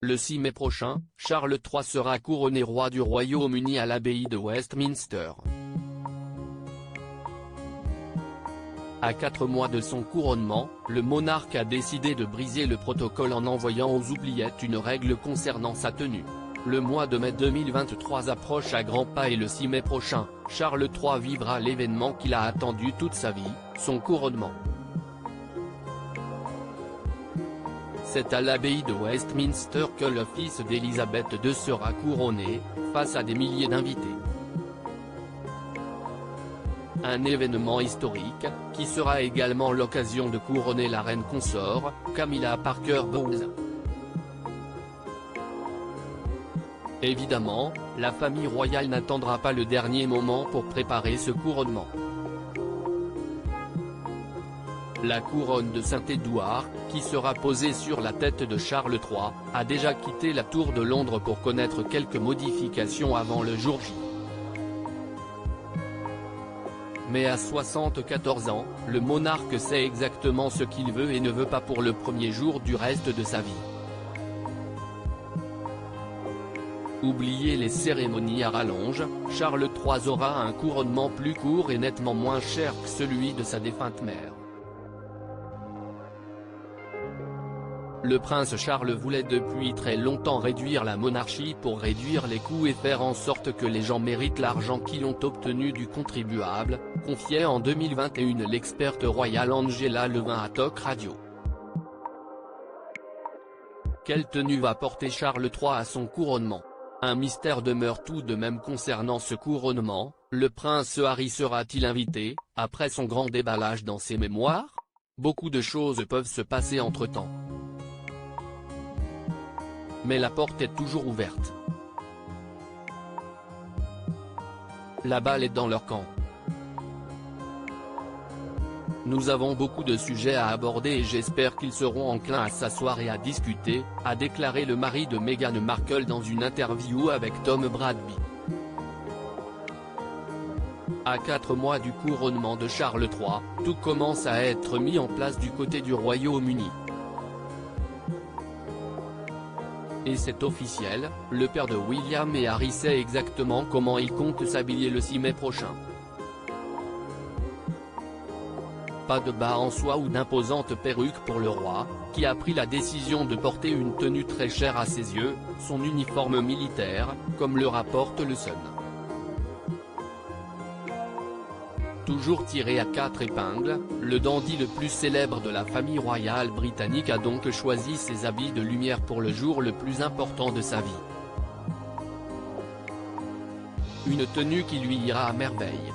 Le 6 mai prochain, Charles III sera couronné roi du Royaume-Uni à l'abbaye de Westminster. À 4 mois de son couronnement, le monarque a décidé de briser le protocole en envoyant aux oubliettes une règle concernant sa tenue. Le mois de mai 2023 approche à grands pas et le 6 mai prochain, Charles III vivra l'événement qu'il a attendu toute sa vie, son couronnement. C'est à l'abbaye de Westminster que le fils d'Élisabeth II sera couronné, face à des milliers d'invités. Un événement historique, qui sera également l'occasion de couronner la reine consort, Camilla Parker Bowles. Évidemment, la famille royale n'attendra pas le dernier moment pour préparer ce couronnement. La couronne de Saint-Édouard, qui sera posée sur la tête de Charles III, a déjà quitté la tour de Londres pour connaître quelques modifications avant le jour J. Mais à 74 ans, le monarque sait exactement ce qu'il veut et ne veut pas pour le premier jour du reste de sa vie. Oubliez les cérémonies à rallonge, Charles III aura un couronnement plus court et nettement moins cher que celui de sa défunte mère. Le prince Charles voulait depuis très longtemps réduire la monarchie pour réduire les coûts et faire en sorte que les gens méritent l'argent qu'ils ont obtenu du contribuable, confiait en 2021 l'experte royale Angela Levin à Talk Radio. Quelle tenue va porter Charles III à son couronnement? Un mystère demeure tout de même concernant ce couronnement. Le prince Harry sera-t-il invité, après son grand déballage dans ses mémoires? Beaucoup de choses peuvent se passer entre-temps. Mais la porte est toujours ouverte. La balle est dans leur camp. Nous avons beaucoup de sujets à aborder et j'espère qu'ils seront enclins à s'asseoir et à discuter, a déclaré le mari de Meghan Markle dans une interview avec Tom Bradby. À 4 mois du couronnement de Charles III, tout commence à être mis en place du côté du Royaume-Uni. Et c'est officiel, le père de William et Harry sait exactement comment il compte s'habiller le 6 mai prochain. Pas de bas en soie ou d'imposante perruque pour le roi, qui a pris la décision de porter une tenue très chère à ses yeux, son uniforme militaire, comme le rapporte le Sun. Toujours tiré à 4 épingles, le dandy le plus célèbre de la famille royale britannique a donc choisi ses habits de lumière pour le jour le plus important de sa vie. Une tenue qui lui ira à merveille.